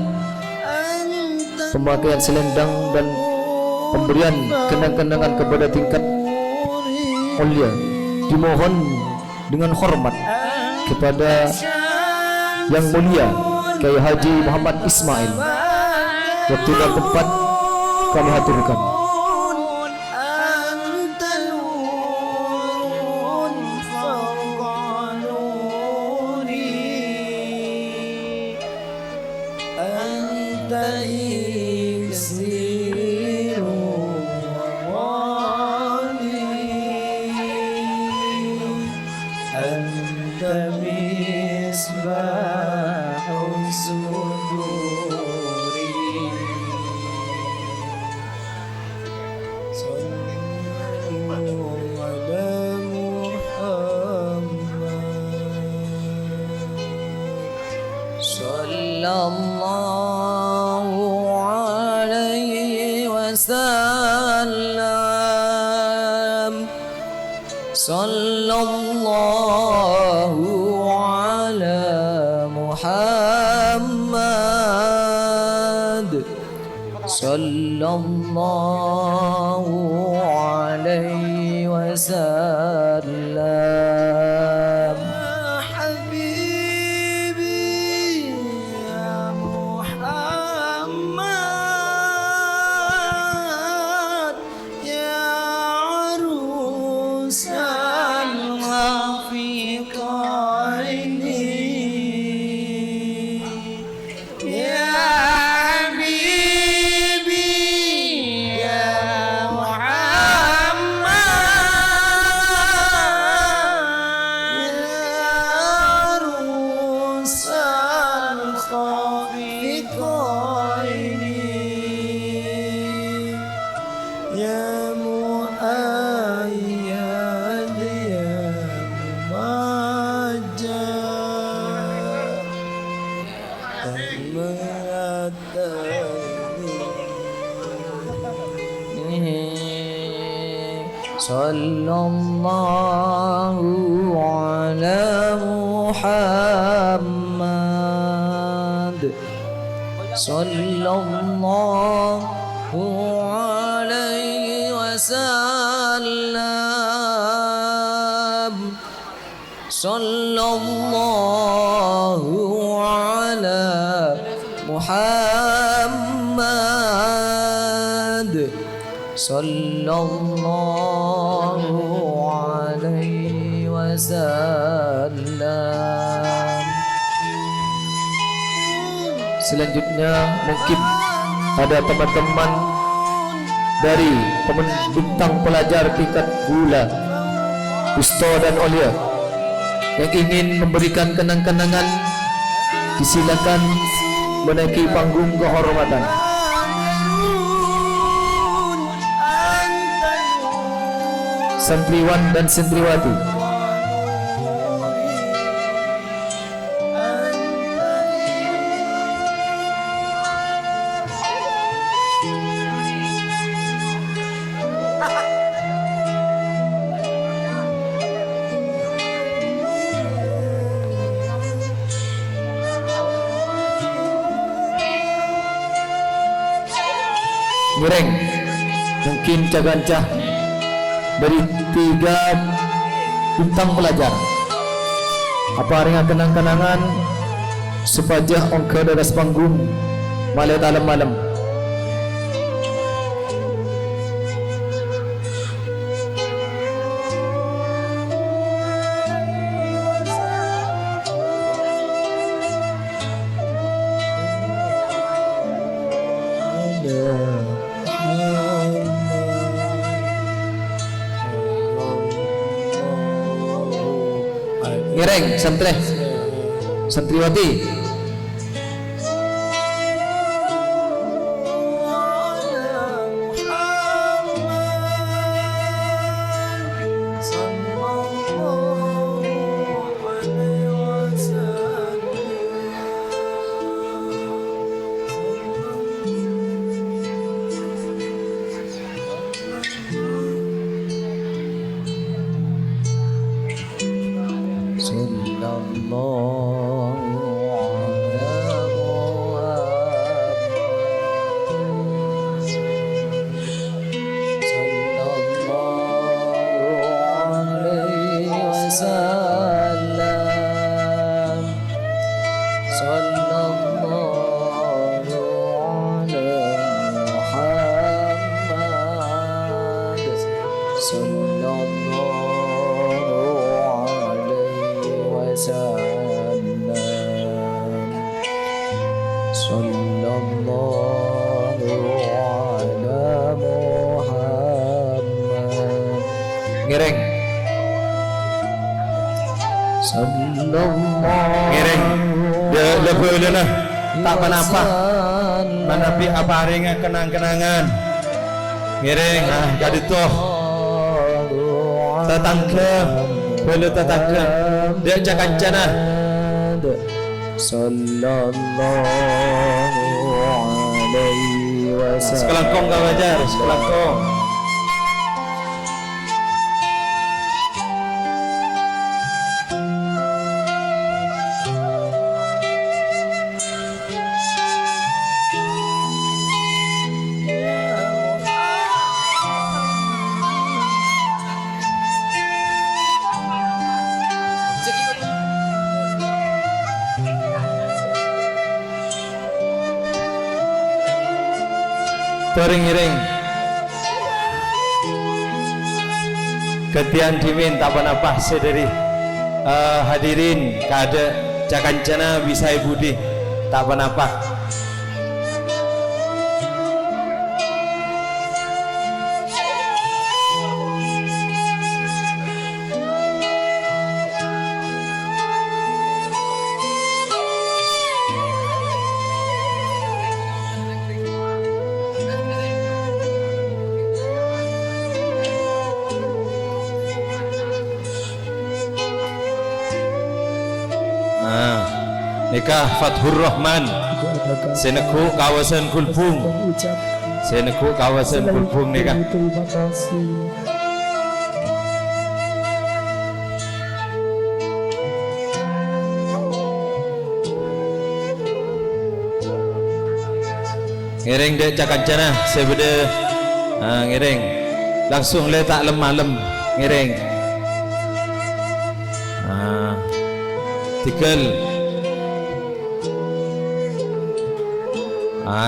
pemakaian selendang dan pemberian kenang-kenangan kepada tingkat mulia dimohon dengan hormat kepada Yang Mulia Kiai Haji Muhammad Ismail. Waktu dan tempat kami haturkan. Sallallahu alaihi wasallam. Sallallahu ala Muhammad. Sallallahu alaihi wasallam. Sallallahu ala Muhammad. Sallallahu alaihi wasallam. Sallallahu ala Muhammad. Sallallahu alaihi wasallam. Selanjutnya mungkin ada teman-teman dari pembentang pelajar tingkat gula, Usto dan Olia yang ingin memberikan kenang-kenangan, disilakan menaiki panggung kehormatan. Santriwan dan santriwati, Mireng mungkin cagancah dari 3 bintang pelajar. Apa ringan kenang-kenangan supaya ongke daras panggung malai dalam malam. Mireng santriwati. Sallallahu sallallahu alaihi wasallam sallallahu ala Muhammad Ngiring. sallallahu Ngiring. Dia lebih lah. Tak apa-apa. Manapi apa haringa kenang-kenangan. Ngiring. Jadi toh. Tatangkem. Belu tatangkem. Dia cakancana. sallallahu alaihi wasallam Sekelangkong kau ajar. Sekelangkong. Tering-iring Ketian dimin tak apa-apa sedari hadirin kada cakancana bisai budi tak apa-apa. Nikah Fathur Rahman Seneku kawasan Kulpung Seneku kawasan Kulpung nikah. terima kasih Ngiring dek cakancana sebeda ngiring langsung letak lem-lem ngiring tikal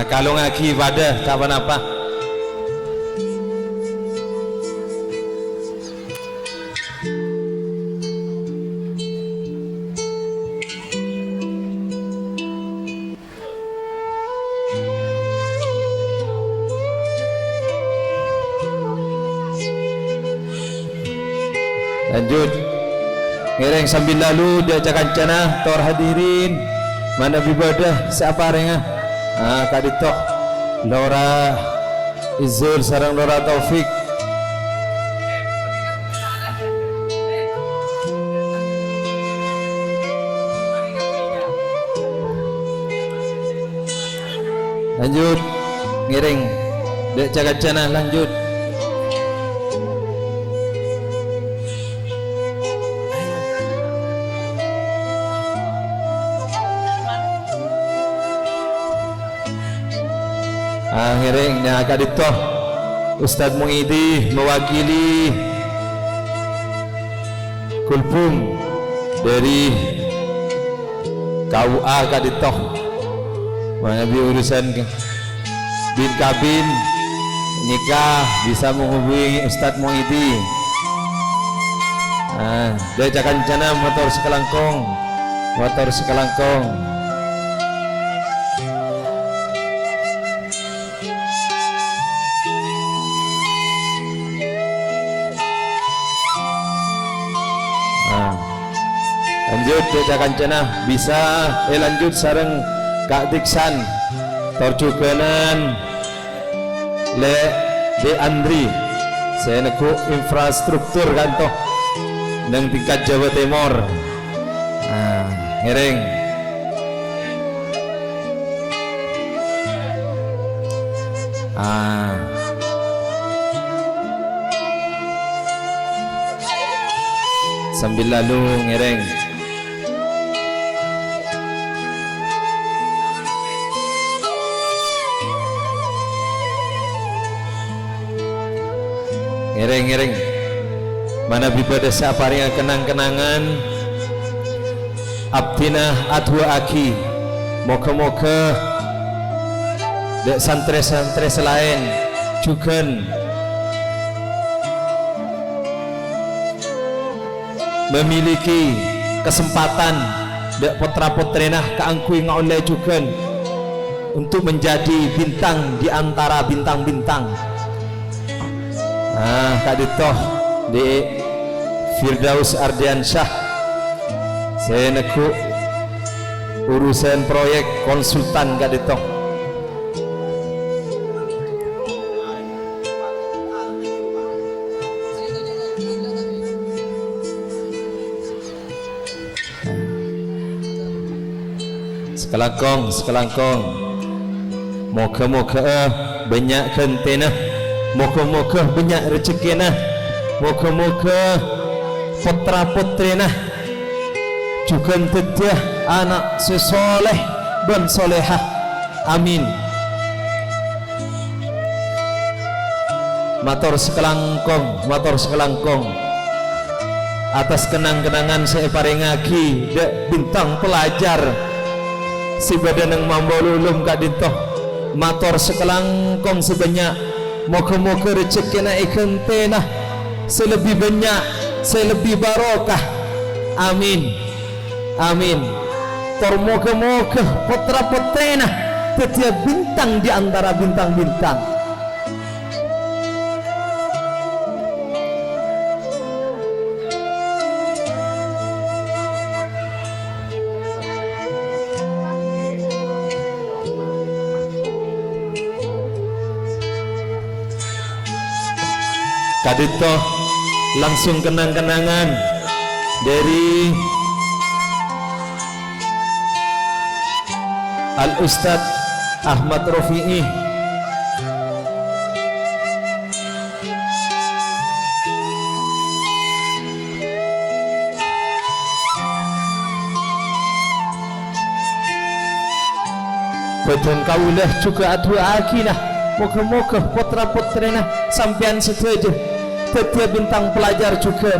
kalau ngaki ibadah tak apa-apa. Lanjut ngiring sambil lalu dia cakancana tor hadirin mana ibadah siapa rengah kaditok Lora Izul sarang Lora Taufik lanjut ngiring dek cakancana lanjut ngiring agak ditoh Ustadz Muidi mewakili Kulpung dari KUA kaditoh mengambil urusan bin kabin nikah bisa menghubungi Ustadz Muidi. Dia cakancana motor sekelangkong lanjut dia kancana bisa lanjut sareng Kak Diksan torjukenan le de Andri saya neku infrastruktur kantoh nang tingkat Jawa Timur ngiring sambil lalu ngiring ngiring mana bipada siapa yang kenang-kenangan abdina adwa aki moga-moga dek santri-santri selain juga memiliki kesempatan dek putra-putrina keangkui ngoleh juga untuk menjadi bintang di antara bintang-bintang. Kak Ditoh di Firdaus Ardiansyah saya neku urusan proyek konsultan Kak Ditoh. Sekelangkong moga-moga banyak kentena, moga-moga banyak rezekina, moga-moga putra-putrina juga tedah anak sesoleh dan solehah, amin. Matur sekelangkong atas kenang-kenangan saya paringagi dek bintang pelajar si badan yang mambolulum Kak Ditoh. Matur sekelangkong sebanyak, moga-moga rezekina ikan tenah selebih banyak, selebih barokah, amin, amin. Moga-moga putra-putrina setiap bintang di antara bintang-bintang. Kak Ditoh langsung kenang-kenangan dari Al-Ustadz Ahmad Rofi'i. Badan kaulah juga adu akinah, moga-moga putra-putrina sampean setuju setiap bintang pelajar juga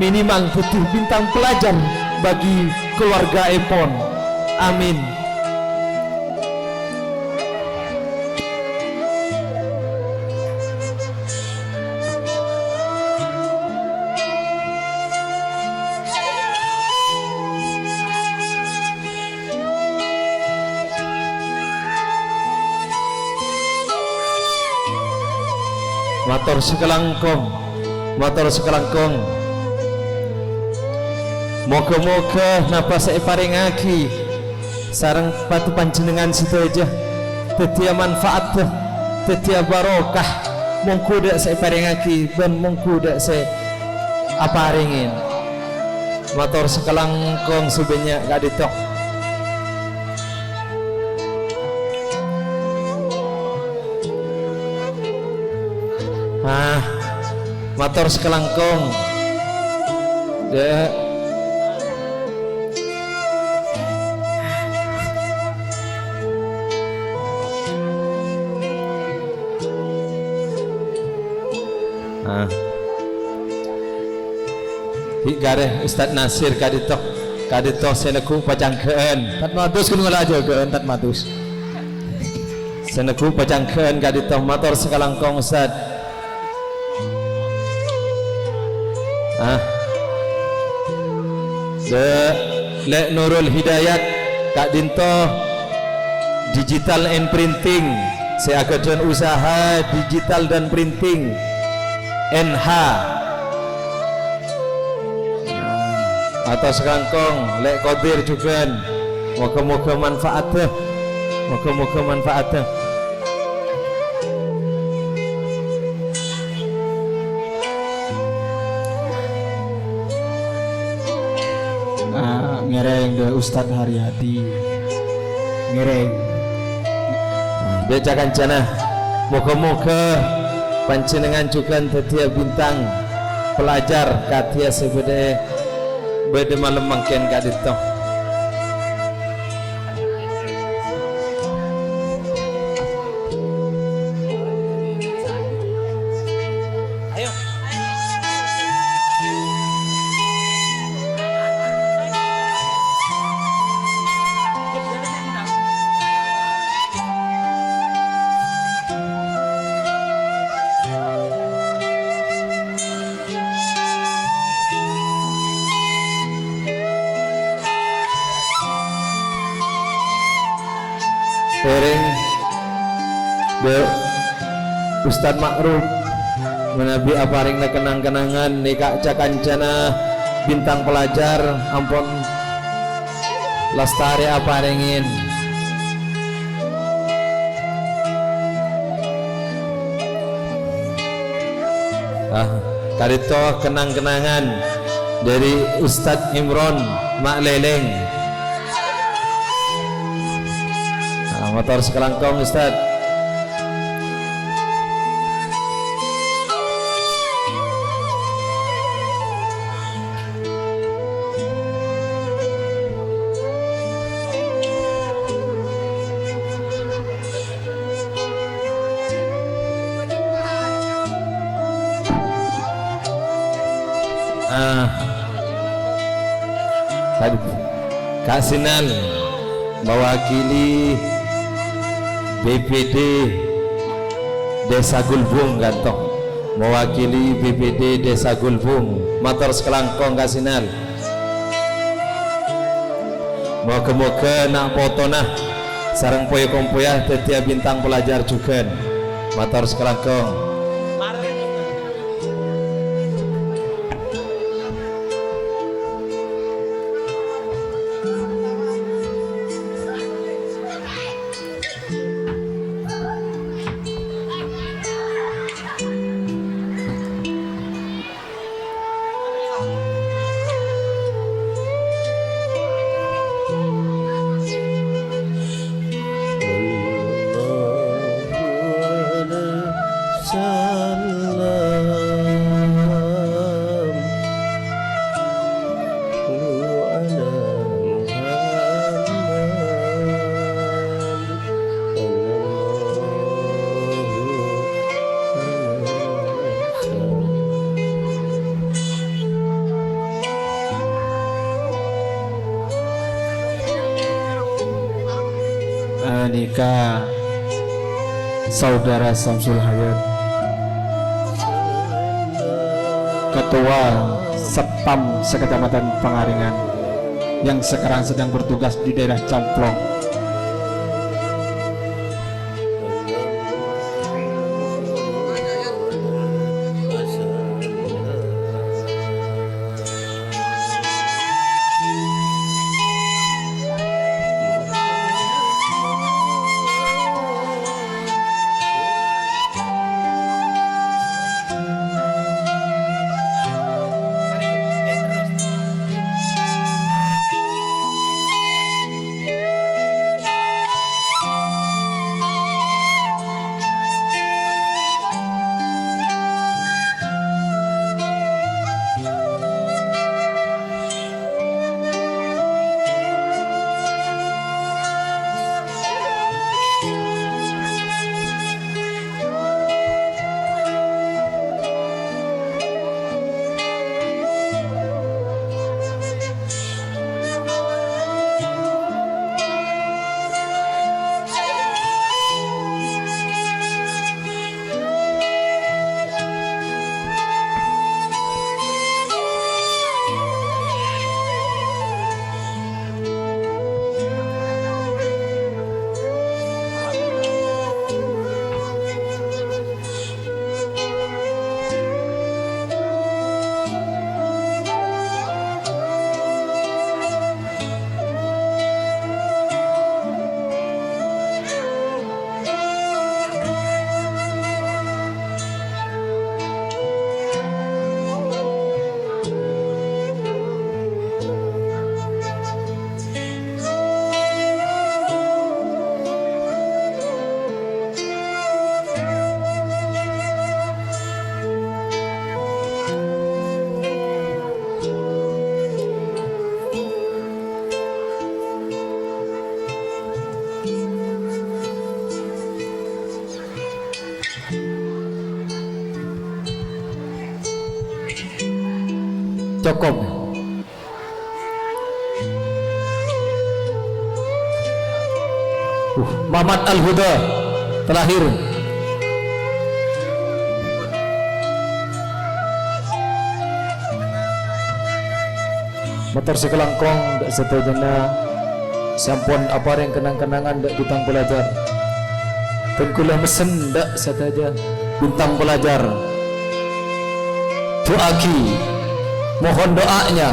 minimal butuh bintang pelajar bagi keluarga Epon, amin. Matur sekelangkong moga-moga napa saya paringagi sareng patu panjenengan situ aja tetia manfaat tetia barokah mongko dak saya paringagi ben mongko dak saya aparingin. Matur sekelangkong sebanyak Kak Ditoh. Matur sekelangkong Higare Ustadz Nasir Kak Ditoh seneku pacangkeun Tat matus kudu aja ke tat matus. seneku pacangkeun Kak Ditoh. Matur sekelangkong Ustadz. Lek Nurul Hidayat Kak Dinto digital and printing, saya akan usaha digital dan printing NH atau sekangkong lek kodir juga moga-moga manfaatnya, moga-moga manfaatnya. Ngereng de Ustadz Haryadi ngereng Beca kancana moga-moga panjenengan juga tetia bintang pelajar katia sebede bede malam mangken Kak Ditoh. Ering de Ustad Ma'ruf menabi aparing kenang-kenangan nikah cakancana bintang pelajar ampun lestari aparingin karito kenang-kenangan dari Ustadz Imron Mak Leleng. Motor sekelangkong Ustadz. Kak Sinan mewakili BPD Desa Gulbung gantoh mewakili BPD Desa Gulbung motor sekelangkong Kak Sinan moga-moga nak potona sarang poya kompoya tetia bintang pelajar juga motor sekelangkong. Nikah Saudara Samsul Hayat Ketua Setpam Sekecamatan Pengaringan yang sekarang sedang bertugas di daerah Camplong. Cukup. Muhammad Al-Huda terakhir. Motor sekelangkong setelahnya sampun apa yang kenang-kenangan dak bintang pelajar tengkulah mesen dak sataja bintang pelajar doaki mohon doanya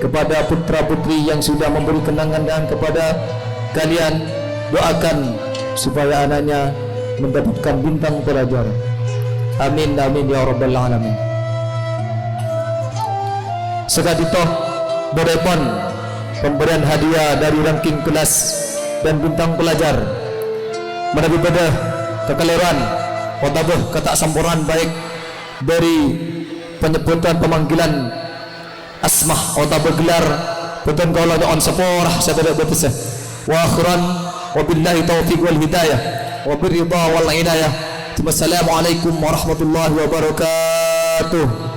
kepada putra-putri yang sudah memberi kenangan dan kepada kalian doakan supaya anaknya mendapatkan bintang pelajar. Amin amin ya rabbal alamin. Sekadito berepon pemberian hadiah dari ranking kelas dan bintang pelajar menabi pada kekeliruan otabuh kata sampuran baik dari penyebutan pemanggilan asmah otabuh gelar betul kaulah on seporah saya tidak berpisah wa akhiran wabillahi taufiq wal hidayah wabiridha wal inayah. Wassalamualaikum warahmatullahi wabarakatuh.